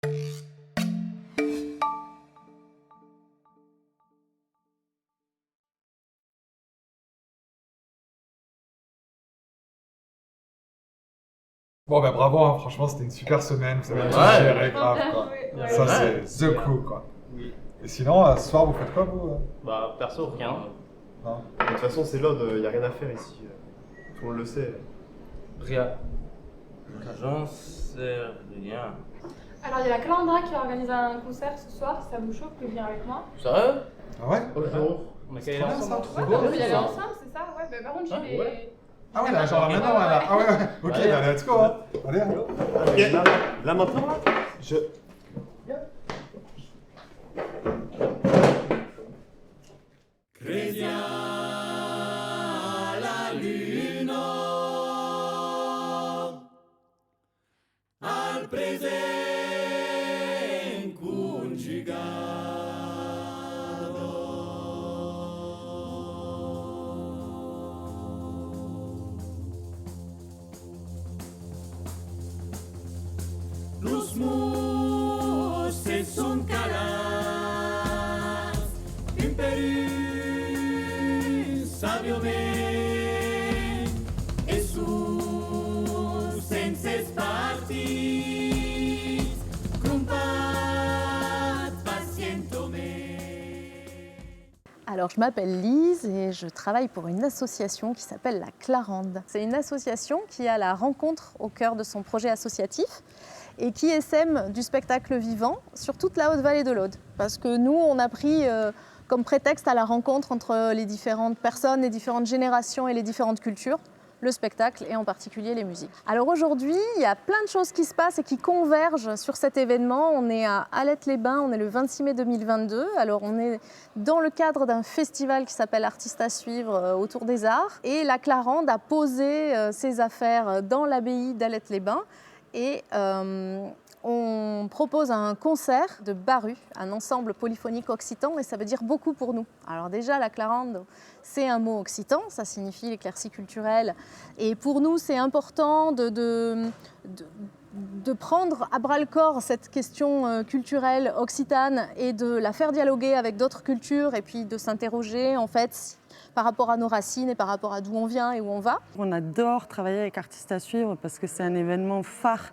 Bon, bah bravo, hein, franchement, c'était une super semaine. Vous avez tout Ouais. géré, grave, quoi. Ouais. Ça, Ouais. c'est the crew, quoi. Oui. Et sinon, ce soir, vous faites quoi, vous? Bah, perso, rien. Non. De toute façon, c'est l'ode, il n'y a rien à faire ici. Tout le monde le sait. Rien. J'en sais rien. Alors, il y a la Calandra qui organise un concert ce soir, si ça vous chauffe, vous pouvez venir avec moi. Sérieux? Ah ouais? Bonjour. On a qu'à y aller trop bien, ça. ensemble. Ouais, beau, on peut y aller ça. ensemble, c'est ça? Ouais, bah, par contre, j'ai Ah, des. ouais. Ah ouais, là, genre là, maintenant, là. Ah ouais, ouais. Ok, Allez. bah, let's go, hein. Allez, allez. Allez, là maintenant, là, je... Los muses son caras, en Perú, sabio me, Jesús en ses partis, crumpat pacientome. Alors, je m'appelle Lise et je travaille pour une association qui s'appelle la Clarande. C'est une association qui a la rencontre au cœur de son projet associatif et qui essaime du spectacle vivant sur toute la Haute-Vallée de l'Aude. Parce que nous, on a pris comme prétexte à la rencontre entre les différentes personnes, les différentes générations et les différentes cultures, le spectacle et en particulier les musiques. Alors aujourd'hui, il y a plein de choses qui se passent et qui convergent sur cet événement. On est à Alette-les-Bains, on est le 26 mai 2022. Alors on est dans le cadre d'un festival qui s'appelle Artistes à suivre autour des arts. Et la Clarande a posé ses affaires dans l'abbaye d'Alette-les-Bains. Et on propose un concert de Baru, un ensemble polyphonique occitan, et ça veut dire beaucoup pour nous. Alors déjà, la Clarande, c'est un mot occitan, ça signifie l'éclaircie culturelle. Et pour nous, c'est important de prendre à bras-le-corps cette question culturelle occitane et de la faire dialoguer avec d'autres cultures et puis de s'interroger en fait par rapport à nos racines et par rapport à d'où on vient et où on va. On adore travailler avec Artistes à suivre parce que c'est un événement phare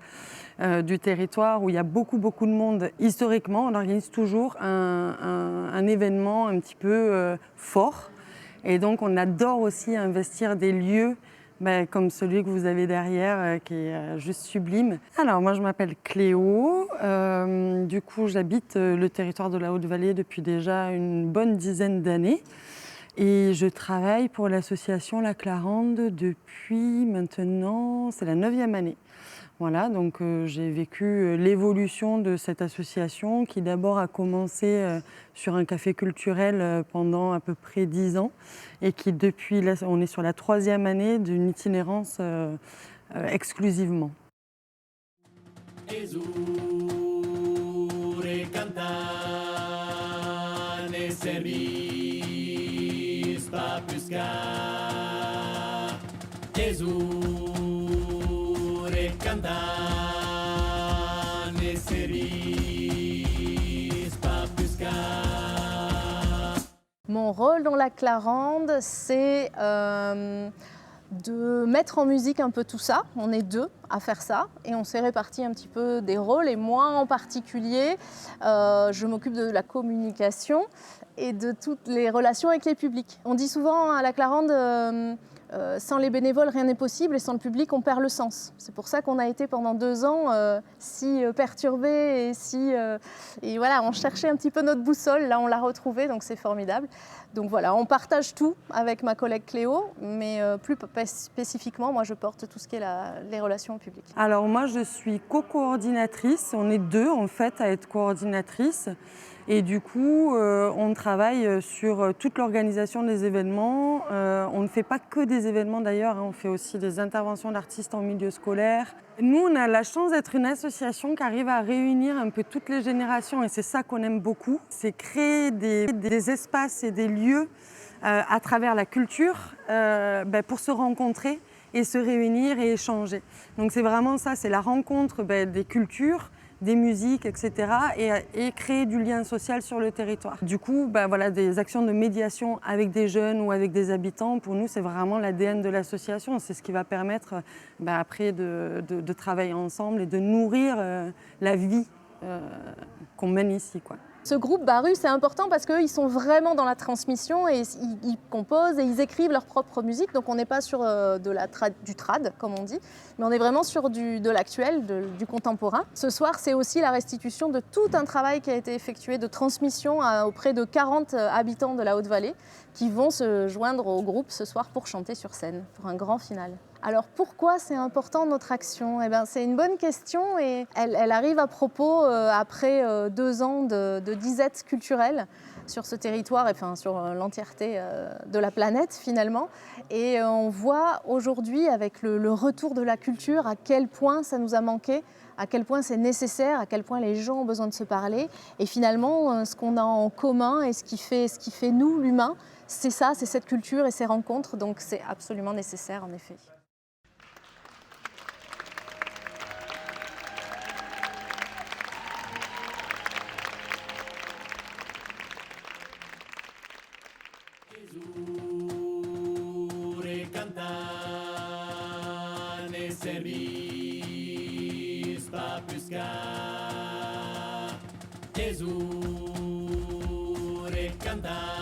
du territoire où il y a beaucoup de monde. Historiquement, on organise toujours un événement un petit peu fort. Et donc, on adore aussi investir des lieux comme celui que vous avez derrière, qui est juste sublime. Alors, moi, je m'appelle Cléo. Du coup, j'habite le territoire de la Haute-Vallée depuis déjà une bonne dizaine d'années. Et je travaille pour l'association La Clarande depuis maintenant, c'est la 9e année. Voilà, donc j'ai vécu l'évolution de cette association qui d'abord a commencé sur un café culturel pendant à peu près 10 ans et qui depuis, là, on est sur la 3e année d'une itinérance exclusivement. Mon rôle dans la Clarande, c'est de mettre en musique un peu tout ça. On est 2 à faire ça et on s'est réparti un petit peu des rôles. Et moi en particulier, je m'occupe de la communication et de toutes les relations avec les publics. On dit souvent à la Clarande, sans les bénévoles, rien n'est possible et sans le public, on perd le sens. C'est pour ça qu'on a été pendant 2 ans si perturbés et voilà, on cherchait un petit peu notre boussole. Là, on l'a retrouvée, donc c'est formidable. Donc voilà, on partage tout avec ma collègue Cléo, mais plus spécifiquement, moi, je porte tout ce qui est les relations au public. Alors moi, je suis co-coordinatrice. On est 2 en fait à être coordinatrices. Et du coup, on travaille sur toute l'organisation des événements. On ne fait pas que des événements d'ailleurs, hein. On fait aussi des interventions d'artistes en milieu scolaire. Nous, on a la chance d'être une association qui arrive à réunir un peu toutes les générations et c'est ça qu'on aime beaucoup. C'est créer des espaces et des lieux à travers la culture pour se rencontrer et se réunir et échanger. Donc c'est vraiment ça, c'est la rencontre des cultures, des musiques, etc. et créer du lien social sur le territoire. Du coup, voilà, des actions de médiation avec des jeunes ou avec des habitants, pour nous, c'est vraiment l'ADN de l'association. C'est ce qui va permettre après de travailler ensemble et de nourrir la vie qu'on mène ici, quoi. Ce groupe Baru, c'est important parce qu'ils sont vraiment dans la transmission et ils composent et ils écrivent leur propre musique. Donc on n'est pas sur du trad, comme on dit, mais on est vraiment sur de l'actuel, du contemporain. Ce soir, c'est aussi la restitution de tout un travail qui a été effectué de transmission auprès de 40 habitants de la Haute-Vallée qui vont se joindre au groupe ce soir pour chanter sur scène, pour un grand final. Alors pourquoi c'est important notre action ? Eh bien, c'est une bonne question et elle arrive à propos après 2 ans de disette culturelle sur ce territoire, enfin sur l'entièreté de la planète finalement. Et on voit aujourd'hui avec le retour de la culture à quel point ça nous a manqué, à quel point c'est nécessaire, à quel point les gens ont besoin de se parler. Et finalement, ce qu'on a en commun et ce qui fait nous, l'humain, c'est ça, c'est cette culture et ces rencontres. Donc c'est absolument nécessaire en effet. Cantare servis pa pescar, Jesus cantare.